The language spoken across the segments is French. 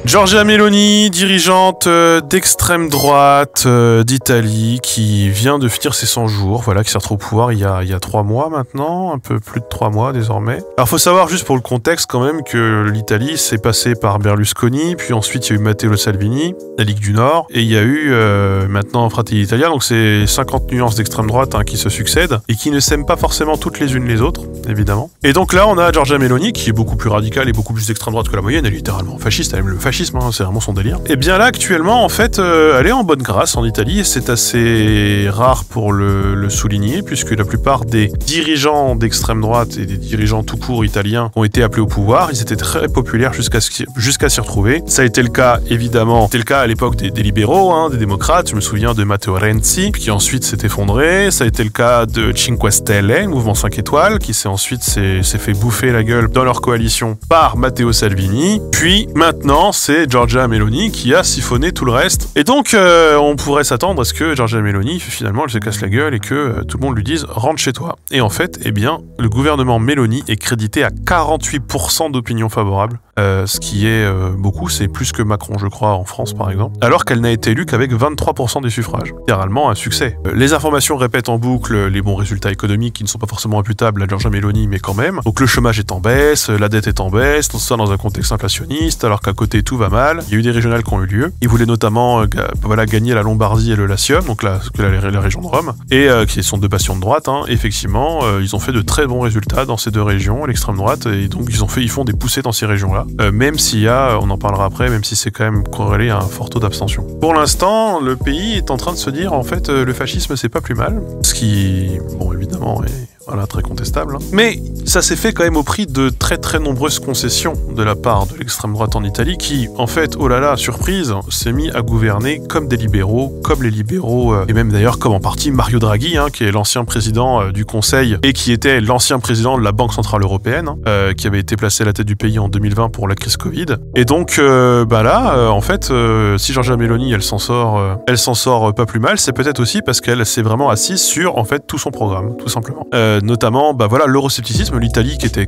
Giorgia Meloni, dirigeante d'extrême droite d'Italie, qui vient de finir ses 100 jours, voilà, qui s'est retrouvée au pouvoir il y a 3 mois maintenant, un peu plus de 3 mois désormais. Alors faut savoir juste pour le contexte quand même que l'Italie s'est passée par Berlusconi, puis ensuite il y a eu Matteo Salvini, la Ligue du Nord, et il y a eu maintenant Fratelli d'Italia, donc c'est 50 nuances d'extrême droite qui se succèdent, et qui ne s'aiment pas forcément toutes les unes les autres, évidemment. Et donc là on a Giorgia Meloni, qui est beaucoup plus radicale et beaucoup plus d'extrême droite que la moyenne, elle est littéralement fasciste, elle aime le fascisme, c'est vraiment son délire. Et bien là actuellement en fait elle est en bonne grâce en Italie et c'est assez rare pour le souligner puisque la plupart des dirigeants d'extrême droite et des dirigeants tout court italiens ont été appelés au pouvoir, ils étaient très populaires jusqu'à s'y retrouver. Ça a été le cas évidemment, c'était le cas à l'époque des libéraux, des démocrates, je me souviens de Matteo Renzi qui ensuite s'est effondré, ça a été le cas de Cinque Stelle, mouvement 5 étoiles, qui s'est fait bouffer la gueule dans leur coalition par Matteo Salvini, puis maintenant c'est Giorgia Meloni qui a siphonné tout le reste. Et donc, on pourrait s'attendre à ce que Giorgia Meloni, finalement, elle se casse la gueule et que tout le monde lui dise « rentre chez toi ». Et en fait, eh bien, le gouvernement Meloni est crédité à 48% d'opinion favorable, ce qui est beaucoup, c'est plus que Macron, je crois, en France, par exemple, alors qu'elle n'a été élue qu'avec 23% des suffrages. Littéralement un succès. Les informations répètent en boucle les bons résultats économiques qui ne sont pas forcément imputables à Giorgia Meloni, mais quand même. Donc le chômage est en baisse, la dette est en baisse, tout ça dans un contexte inflationniste, alors qu'à côté tout va mal. Il y a eu des régionales qui ont eu lieu. Ils voulaient notamment gagner la Lombardie et le Latium, donc la région de Rome, et qui sont deux bastions de droite. Effectivement, ils ont fait de très bons résultats dans ces deux régions, l'extrême droite, et donc ils font des poussées dans ces régions-là. Même s'il y a, on en parlera après, même si c'est quand même corrélé à un fort taux d'abstention. Pour l'instant, le pays est en train de se dire, en fait, le fascisme c'est pas plus mal, ce qui, bon, évidemment, est très contestable. Mais ça s'est fait quand même au prix de très très nombreuses concessions de la part de l'extrême droite en Italie qui, en fait, oh là là, surprise, s'est mis à gouverner comme des libéraux, comme les libéraux, et même d'ailleurs comme en partie Mario Draghi, qui est l'ancien président du Conseil et qui était l'ancien président de la Banque Centrale Européenne, qui avait été placé à la tête du pays en 2020 pour la crise Covid. Et donc, en fait, si Giorgia Meloni, elle s'en sort pas plus mal, c'est peut-être aussi parce qu'elle s'est vraiment assise sur, en fait, tout son programme, tout simplement. Notamment, l'euroscepticisme, l'Italie qui était,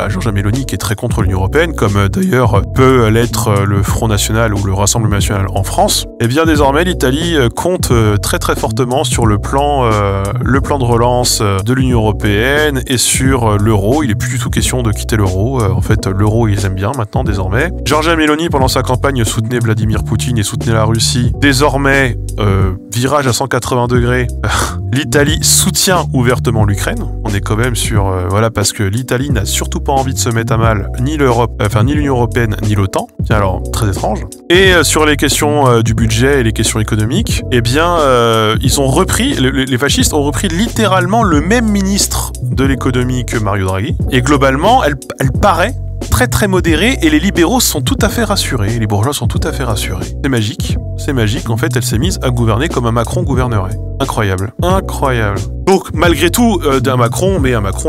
Giorgia Meloni qui est très contre l'Union Européenne, comme d'ailleurs peut l'être le Front National ou le Rassemblement National en France. Et bien désormais, l'Italie compte très très fortement sur le plan de relance de l'Union Européenne et sur l'euro. Il est plus du tout question de quitter l'euro. En fait, l'euro, ils aiment bien maintenant désormais. Giorgia Meloni, pendant sa campagne, soutenait Vladimir Poutine et soutenait la Russie. Désormais, virage à 180 degrés. L'Italie soutient ouvertement l'Ukraine. On est quand même sur... parce que l'Italie n'a surtout pas envie de se mettre à mal ni ni l'Union Européenne, ni l'OTAN. Tiens, alors, très étrange. Et sur les questions du budget et les questions économiques, eh bien, ils ont repris... Les fascistes ont repris littéralement le même ministre de l'économie que Mario Draghi. Et globalement, elle paraît très très modérée et les libéraux sont tout à fait rassurés. Les bourgeois sont tout à fait rassurés. C'est magique. C'est magique. En fait, elle s'est mise à gouverner comme un Macron gouvernerait. Incroyable. Incroyable. Donc, malgré tout, un Macron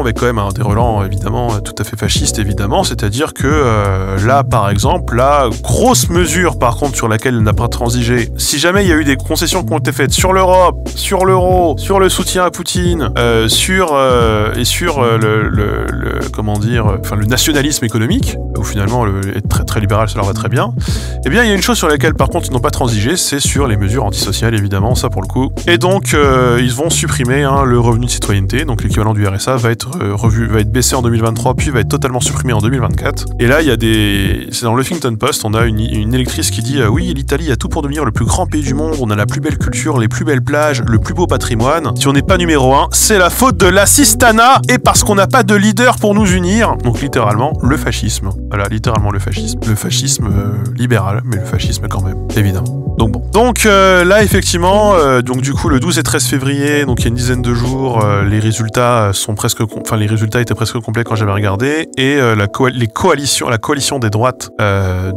avec quand même des relents, évidemment, tout à fait fascistes, évidemment. C'est-à-dire que là, par exemple, la grosse mesure, par contre, sur laquelle elle n'a pas transigé, si jamais il y a eu des concessions qui ont été faites sur l'Europe, sur l'euro, sur le soutien à Poutine, sur le nationalisme économique, où finalement, être très très libéral, ça leur va très bien, eh bien, il y a une chose sur laquelle, par contre, ils n'ont pas transigé, c'est sur les mesures antisociales, évidemment, ça pour le coup. Et donc, ils vont supprimer le revenu de citoyenneté, donc l'équivalent du RSA va être baissé en 2023, puis va être totalement supprimé en 2024. Et là, c'est dans le Huffington Post, on a une électrice qui dit oui, l'Italie a tout pour devenir le plus grand pays du monde, on a la plus belle culture, les plus belles plages, le plus beau patrimoine. Si on n'est pas numéro 1, c'est la faute de l'assistanat et parce qu'on n'a pas de leader pour nous unir. Donc littéralement, le fascisme. Voilà, littéralement le fascisme. Le fascisme libéral, mais le fascisme quand même, évidemment. Donc bon. Donc là, effectivement, donc du coup, le 12 et 13 février, donc il y a une dizaine de jours, les résultats les résultats étaient presque complets quand j'avais regardé, et la coalition des droites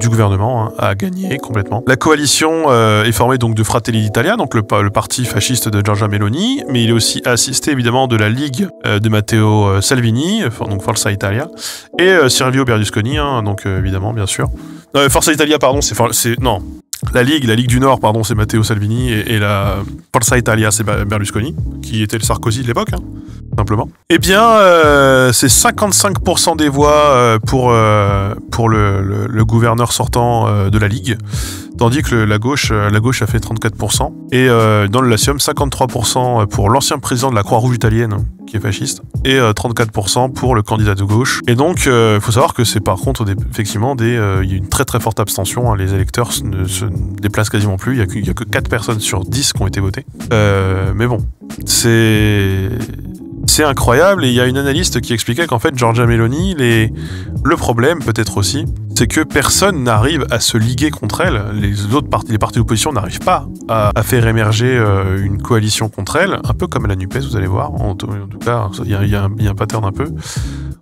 du gouvernement a gagné complètement. La coalition est formée donc de Fratelli d'Italia, donc le parti fasciste de Giorgia Meloni, mais il est aussi assisté évidemment de la Ligue de Matteo Salvini, donc Forza Italia, et Silvio Berlusconi, donc évidemment, bien sûr. Forza Italia, pardon, non. La Ligue du Nord, c'est Matteo Salvini, et la Forza Italia, c'est Berlusconi, qui était le Sarkozy de l'époque. simplement. Eh bien, c'est 55% des voix pour le gouverneur sortant de la Ligue, tandis que la gauche a fait 34%. Et dans le Latium, 53% pour l'ancien président de la Croix-Rouge italienne, qui est fasciste, et 34% pour le candidat de gauche. Et donc, il faut savoir que c'est par contre, effectivement, il y a une très très forte abstention. Hein, les électeurs ne se déplacent quasiment plus. Il y a que 4 personnes sur 10 qui ont été votées. Mais bon, c'est incroyable, et il y a une analyste qui expliquait qu'en fait, Giorgia Meloni, le problème peut-être aussi, c'est que personne n'arrive à se liguer contre elle. Les partis d'opposition n'arrivent pas à faire émerger une coalition contre elle, un peu comme à la NUPES, vous allez voir. En tout cas, il y a un pattern un peu.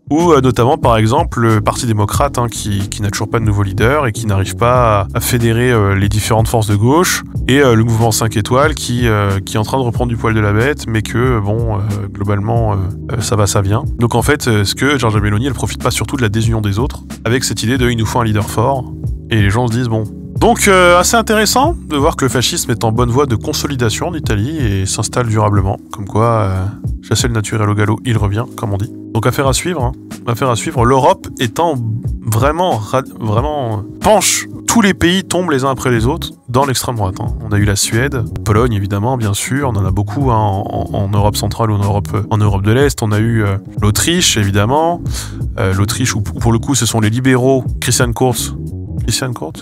Ou notamment, par exemple, le Parti démocrate, hein, qui n'a toujours pas de nouveau leader et qui n'arrive pas à fédérer les différentes forces de gauche, et le mouvement 5 étoiles qui est en train de reprendre du poil de la bête, mais que, bon, globalement, ça va, ça vient. Donc en fait, ce que Giorgia Meloni, elle profite pas surtout de la désunion des autres, avec cette idée de « il nous faut un leader fort », et les gens se disent « bon ». Donc assez intéressant de voir que le fascisme est en bonne voie de consolidation en Italie et s'installe durablement, comme quoi chasser le naturel au galop, il revient, comme on dit. Donc affaire à suivre, hein. Affaire à suivre. L'Europe étant vraiment penche, tous les pays tombent les uns après les autres dans l'extrême droite. Hein. On a eu la Suède, Pologne évidemment, bien sûr, on en a beaucoup hein, en Europe centrale ou en Europe de l'Est. On a eu l'Autriche évidemment, l'Autriche où pour le coup ce sont les libéraux,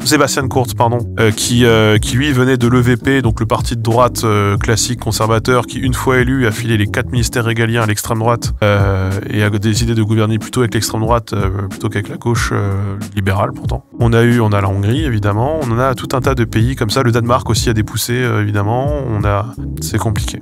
Sebastian Kurz, pardon, qui lui venait de l'EVP, donc le parti de droite classique conservateur, qui une fois élu a filé les 4 ministères régaliens à l'extrême droite et a décidé de gouverner plutôt avec l'extrême droite plutôt qu'avec la gauche libérale pourtant. On a la Hongrie évidemment, on en a tout un tas de pays comme ça, le Danemark aussi a des poussées évidemment, c'est compliqué.